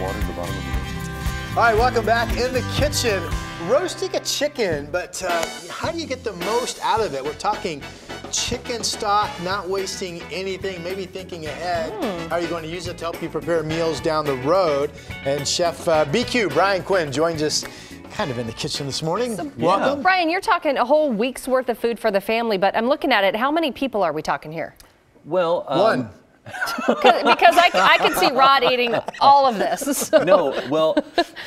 water in the bottom of the ocean. All right, welcome back in the kitchen. Roasting a chicken, but how do you get the most out of it? We're talking chicken stock, not wasting anything, maybe thinking ahead. How are you going to use it to help you prepare meals down the road? And Chef BQ, Brian Quinn, joins us kind of in the kitchen this morning. So, welcome. Brian, you're talking a whole week's worth of food for the family, but I'm looking at it. How many people are we talking here? Well, one. Because I can see Rod eating all of this. So. No, well,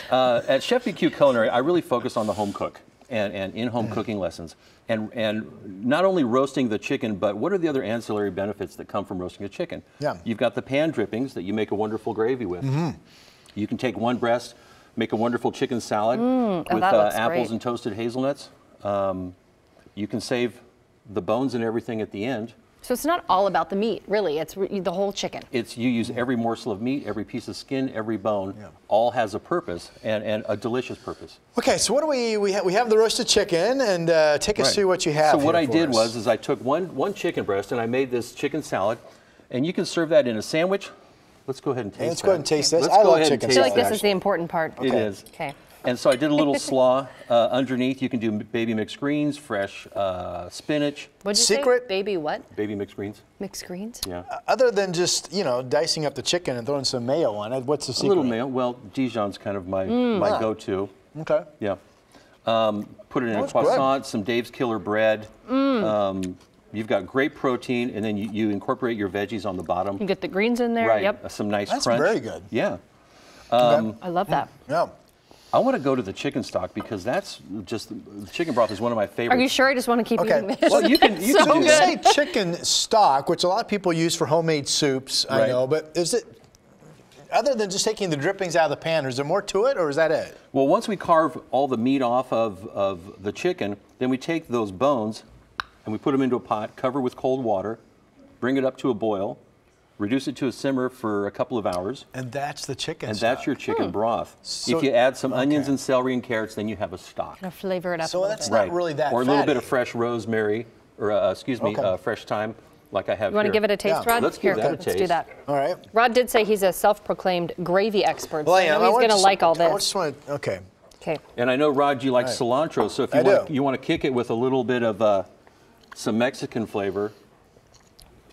at Chef BQ Culinary, I really focus on the home cook and in-home cooking lessons. And not only roasting the chicken, but what are the other ancillary benefits that come from roasting a chicken? Yeah. You've got the pan drippings that you make a wonderful gravy with. You can take one breast, make a wonderful chicken salad with apples great. and toasted hazelnuts. You can save the bones and everything at the end. So it's not all about the meat, really. It's the whole chicken. You use every morsel of meat, every piece of skin, every bone, all has a purpose and a delicious purpose. Okay, so what do we have the roasted chicken, and take us through what you have. So what here I for did us. was I took one chicken breast and I made this chicken salad, and you can serve that in a sandwich. Let's go ahead and taste Let's go ahead and taste this. Let's I go love ahead and chicken I feel taste like salad. this is the important part. It is. Okay. And so I did a little slaw underneath. You can do baby mixed greens, fresh spinach. What'd you Secret? say? Baby what? Baby mixed greens. Mixed greens? Yeah. Other than just, dicing up the chicken and throwing some mayo on it, what's the A secret? little mayo. Well, Dijon's kind of my go-to. Okay. Yeah. Put it in a That's croissant, some Dave's Killer bread. You've got great protein, and then you incorporate your veggies on the bottom. You get the greens in there. Right. Yep. Some nice That's crunch. very good. Yeah. I love that. Yeah. I want to go to the chicken stock because that's just the chicken broth is one of my favorites. Are you sure? I just want to keep Okay. eating this. Well, you can So do When you that. say chicken stock, which a lot of people use for homemade soups, I Right. know, but is it, other than just taking the drippings out of the pan, is there more to it, or is that it? Well, once we carve all the meat off of the chicken, then we take those bones and we put them into a pot, cover with cold water, bring it up to a boil, reduce it to a simmer for a couple of hours, And that's the chicken and stock. that's your chicken broth. So- if you add some onions and celery and carrots, then you have a stock. Gonna flavor it up a So little that's bit. not really that Or a little bit fatty. of fresh rosemary, or Okay. fresh thyme, like I have You want to here. give it a taste, Yeah. Rod? Let's give Here, that a let's do taste. that. All right. Rod did say he's a self-proclaimed gravy expert, so Well, I know he's going to like all I this. just want to, okay. Okay. And I know, Rod, you like cilantro, so if I do. you want to kick it with a little bit of some Mexican flavor,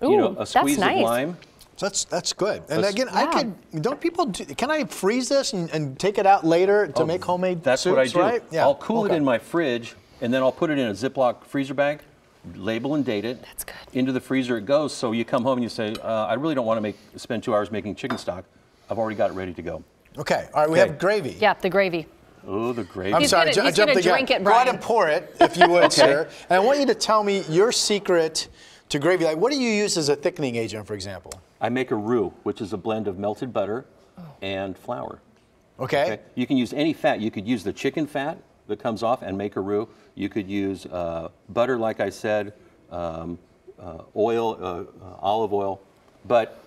Ooh, a that's squeeze nice. of lime. So that's good. And Let's- again, Yeah. don't people, can I freeze this and take it out later to make homemade That's soups, what I do. right? Yeah. I'll cool Okay. it in my fridge, and then I'll put it in a Ziploc freezer bag, label and date it. That's good. Into the freezer it goes, so you come home and you say, I really don't want to spend 2 hours making chicken stock. I've already got it ready to go. Okay. All right, we Okay. have gravy. Yeah, the gravy. Oh, the gravy. I'm He's sorry, gonna- I he's jumped gonna the gun. drink it, Go ahead Brian. and pour it, if you would, Okay. sir. And I want you to tell me your secret to gravy. Like, what do you use as a thickening agent, for example? I make a roux, which is a blend of melted butter and flour. Okay. Okay? You can use any fat. You could use the chicken fat that comes off and make a roux. You could use butter, like I said, oil, olive oil. But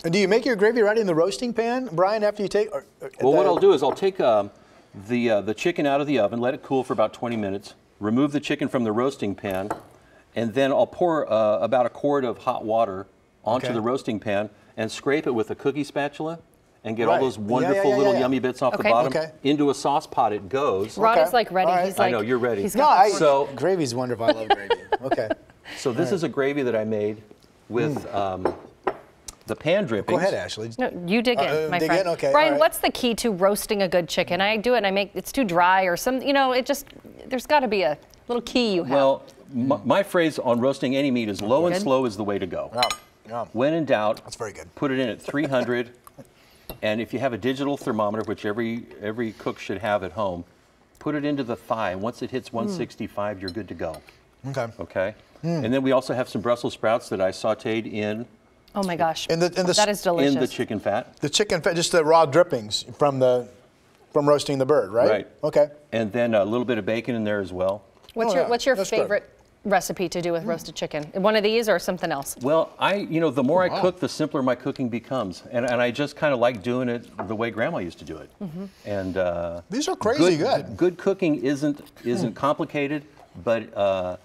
And do you make your gravy right in the roasting pan, Brian, after you take? well, what I'll do is I'll take the chicken out of the oven, let it cool for about 20 minutes, remove the chicken from the roasting pan, and then I'll pour about a quart of hot water onto Okay. the roasting pan and scrape it with a cookie spatula and get Right. all those Yeah, wonderful yeah, little yeah. yummy bits off Okay. the bottom. Okay. Into a sauce pot it goes. Rod Okay. is like ready. All right. He's I like, know, you're ready. He's No, got So- gravy's wonderful. I love gravy. Okay. So this is a gravy that I made with the pan drippings. Go ahead, Ashley. No, you dig in, my dig friend. in? Okay, Brian, all right. what's the key to roasting a good chicken? I do it and I make it's too dry or some, there's got to be a little key you have. Well, my phrase on roasting any meat is low and Good. slow is the way to go. Yeah. Yeah. When in doubt, That's very good. put it in at 300. And if you have a digital thermometer, which every cook should have at home, put it into the thigh. Once it hits 165, you're good to go. Okay. Okay? And then we also have some Brussels sprouts that I sauteed in oh my gosh. And the that is delicious. the chicken fat. The chicken fat, just the raw drippings from roasting the bird, right? Right. Okay. And then a little bit of bacon in there as well. What's Oh, your yeah. what's your That's good. favorite recipe to do with roasted chicken? One of these or something else? Well, the more I cook, the simpler my cooking becomes. And I just kind of like doing it the way Grandma used to do it. And These are crazy good. Good cooking isn't complicated, but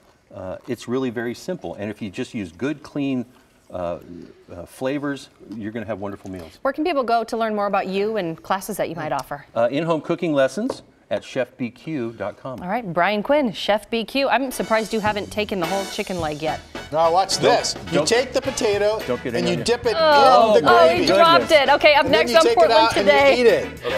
it's really very simple. And if you just use good, clean flavors, you're going to have wonderful meals. Where can people go to learn more about you and classes that you might offer? In-home cooking lessons at chefbq.com. All right, Brian Quinn, Chef BQ. I'm surprised you haven't taken the whole chicken leg yet. Now watch this. You don't- take the potato don't get and any you on dip it Oh, in the he gravy. dropped it. Okay, up And then next you on take it Portland out Today. and you eat it.